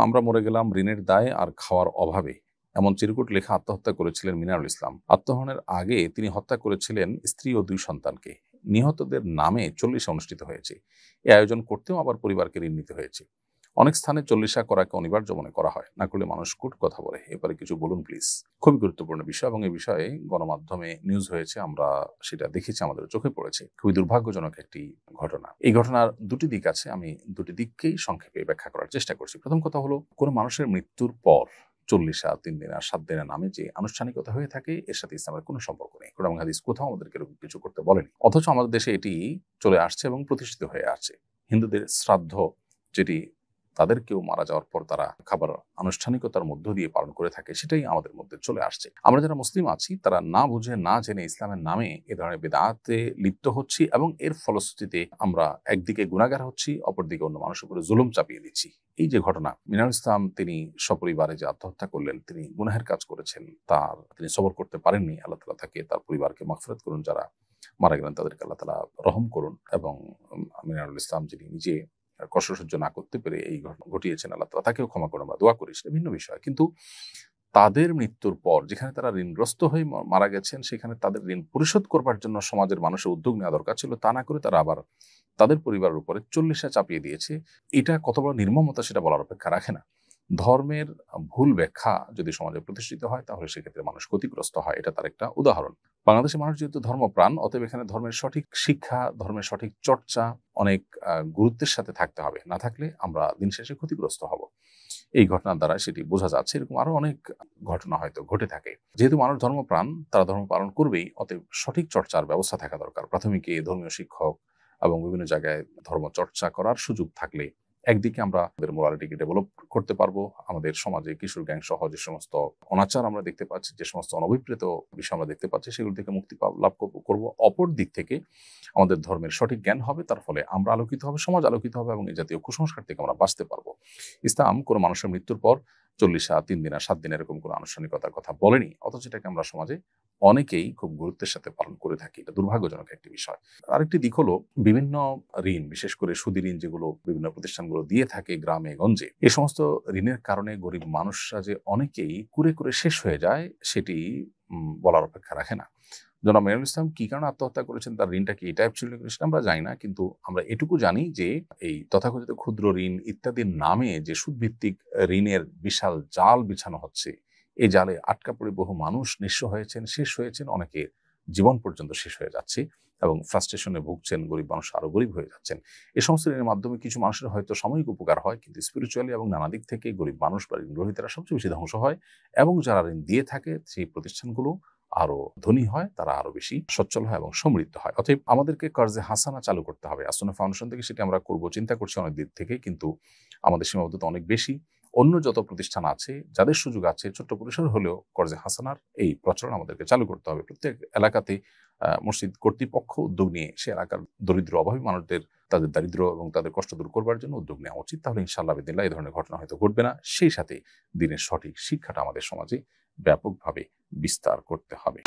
আমরা মরে গেলাম ঋণের দায়ে আর খাওয়ার অভাবে, এমন চিরকুট লেখা আত্মহত্যা করেছিলেন মিনারুল ইসলাম। আত্মহননের আগে তিনি হত্যা করেছিলেন স্ত্রী ও 2 সন্তানকে। নিহতদের নামে 40 অনুষ্ঠিত হয়েছে। এই আয়োজন করতেও আবার পরিবারকে ঋণ নিতে হয়েছে। অনেক স্থানে 40 করাকে অনিবার্য মনে করা হয়, না করলে মানুষ কুট কথা বলে। এবারে কিছু বলুন প্লিজ। খুবই গুরুত্বপূর্ণ বিষয় এবং এই বিষয়ে গণমাধ্যমে নিউজ হয়েছে, আমরা সেটা দেখেছি, আমাদের চোখে পড়েছে। খুবই দুর্ভাগ্যজনক একটি ঘটনা। এই ঘটনার দুটি দিক আছে, আমি দুটি দিককেই সংক্ষেপে ব্যাখ্যা করার চেষ্টা করছি। প্রথম কথা হলো, কোনো মানুষের মৃত্যুর পর 40 3 দিন আর 7 দিনের নামে যে আনুষ্ঠানিকতা হয়ে থাকে, এর সাথে ইসলামের কোনো সম্পর্ক নেই। কোরআন এবং হাদিস কোথাও আমাদেরকে এরকম কিছু করতে বলেনি। অথচ আমাদের দেশে এটি চলে আসছে এবং প্রতিষ্ঠিত হয়ে আসছে। হিন্দুদের শ্রাদ্ধ, যেটি তাদের কেউ মারা যাওয়ার পর তারা খাবার আনুষ্ঠানিকতার মধ্য দিয়ে পালন করে থাকে, সেটাই আমাদের মধ্যে চলে আসছে। আমরা যারা মুসলিম আছি তারা না বুঝে না জেনে ইসলামের নামে এ ধরনের বিদআতে লিপ্ত হচ্ছি এবং এর ফলশ্রুতিতে আমরা একদিকে গুনাহগার হচ্ছি, অপরদিকে অন্য মানুষের উপরে জুলুম চাপিয়ে দিচ্ছি। এই যে ঘটনা, মিনারুল ইসলাম তিনি সপরিবারে যে আত্মহত্যা করলেন, তিনি গুনাহের কাজ করেছেন, তিনি সবর করতে পারেননি। আল্লাহ তাআলা তাকে, তার পরিবারকে মাগফিরাত করুন। যারা মারা গেলেন তাদেরকে আল্লাহ তাআলা রহম করুন। এবং মিনারুল ইসলাম যিনি নিজে কষ্ট সহ্য না করতে পেরে এই ঘটনা ঘটিয়েছেন, আল্লাহ তাআলা তাকেও ক্ষমা করুন, আমরা দোয়া করি, সেটা ভিন্ন বিষয়। কিন্তু তাদের মৃত্যুর পর যেখানে তারা ঋণগ্রস্ত হয়ে মারা গেছেন, সেখানে তাদের ঋণ পরিশোধ করবার জন্য সমাজের মানুষের উদ্যোগ নেওয়া দরকার ছিল। তা না করে তারা আবার তাদের পরিবারের উপরে 40 চাপিয়ে দিয়েছে। এটা কত বড় নির্মমতা সেটা বলার অপেক্ষা রাখে না। ধর্মের ভুল ব্যাখ্যা যদি সমাজে প্রতিষ্ঠিত হয়, তাহলে সেক্ষেত্রে মানুষ ক্ষতিগ্রস্ত হয়। এটা তার একটা উদাহরণ। বাংলাদেশের মানুষ যেহেতু ধর্মপ্রাণ, অতএব এখানে ধর্মের সঠিক শিক্ষা, ধর্মের সঠিক চর্চা অনেক গুরুত্বের সাথে থাকতে হবে। না থাকলে আমরা দিন শেষে ক্ষতিগ্রস্ত হব। এই ঘটনার দ্বারা সেটি বোঝা যাচ্ছে। এরকম আরো অনেক ঘটনা হয়তো ঘটে থাকে। যেহেতু মানুষ ধর্মপ্রাণ, তারা ধর্ম পালন করবেই, অতএব সঠিক চর্চার ব্যবস্থা থাকা দরকার। প্রাথমিকে ধর্মীয় শিক্ষক এবং বিভিন্ন জায়গায় ধর্ম চর্চা করার সুযোগ থাকলে একদিকে আমরা আমাদের মোরালিটিকে ডেভেলপ করতে পারবো। আমাদের সমাজে কিশোর গ্যাং সহ যে সমস্ত অনাচার আমরা দেখতে পাচ্ছি, যে সমস্ত অনভিপ্রেত বিষয় আমরা দেখতে পাচ্ছি, সেগুলো থেকে মুক্তি লাভ করব। অপর দিক থেকে আমাদের ধর্মের সঠিক জ্ঞান হবে, তার ফলে আমরা আলোকিত হবে, সমাজ আলোকিত হবে এবং এই জাতীয় কুসংস্কার থেকে আমরা বাঁচতে পারবো। ইসলাম কোনো মানুষের মৃত্যুর পর 40 3 দিন আর 7 দিন এরকম কোনো আনুষ্ঠানিকতার কথা বলেনি, অথচ এটাকে আমরা সমাজে অনেকেই খুব গুরুত্বের সাথে পালন করে থাকি। এটা দুর্ভাগ্যজনক একটি বিষয়। আরেকটি দিক হলো, বিভিন্ন ঋণ, বিশেষ করে সুদী ঋণ যেগুলো বিভিন্ন প্রতিষ্ঠানগুলো দিয়ে থাকে গ্রামে গঞ্জে, এই সমস্ত ঋণের কারণে গরিব মানুষরা যে অনেকেই কুরে কুরে শেষ হয়ে যায়, সেটি বলার অপেক্ষা রাখে না। জনাব মিনারুল ইসলাম কি কারণে আত্মহত্যা করেছেন, তার ঋণটা কি এই টাইপ ছিল সেটা আমরা জানি না, কিন্তু আমরা এটুকু জানি যে এই তথাকথিত ক্ষুদ্র ঋণ ইত্যাদির নামে যে সুদভিত্তিক ঋণের বিশাল জাল বিছানো হচ্ছে, এই জালে আটকা পড়ে বহু মানুষ নিঃস্ব হয়েছেন, শেষ হয়েছেন, অনেকে জীবন পর্যন্ত শেষ হয়ে যাচ্ছে এবং ফ্রাস্ট্রেশনে ভুগছেন। গরিব মানুষ আরো গরিব হয়ে যাচ্ছেন। এই সমস্ত ঋণের মাধ্যমে কিছু মানুষের হয়তো সাময়িক উপকার হয়, কিন্তু স্পিরিচুয়ালি এবং নানা দিক থেকে গরিব মানুষ বা ঋণ গ্রহীতারা সবচেয়ে বেশি ধ্বংস হয়। এবং যারা ঋণ দিয়ে থাকে, সেই প্রতিষ্ঠানগুলো আরো ধনী হয়, তারা আরো বেশি সচ্ছল হয় এবং সমৃদ্ধ হয়। অতএব আমাদেরকে কর্জে হাসানা চালু করতে হবে। আসনা ফাউন্ডেশন থেকে সেটি আমরা করব, চিন্তা করছি অনেক দিক থেকে, কিন্তু আমাদের সীমাবদ্ধতা অনেক বেশি। অন্য যত প্রতিষ্ঠান আছে, যাদের সুযোগ আছে, ছোট্ট পরিসর হলেও কর্জে হাসানার এই প্রচলন আমাদেরকে চালু করতে হবে। প্রত্যেক এলাকাতে মসজিদ কর্তৃপক্ষ উদ্যোগ নিয়ে সে এলাকার দরিদ্র অভাবী মানুষদের তাদের দারিদ্র এবং তাদের কষ্ট দূর করবার জন্য উদ্যোগ নেওয়া উচিত। তাহলে ইনশাআল্লাহ বিদিনিল্লাহ এই ধরনের ঘটনা হয়তো ঘটবে না। সেই সাথে দিনের সঠিক শিক্ষাটা আমাদের সমাজে ব্যাপকভাবে বিস্তার করতে হবে।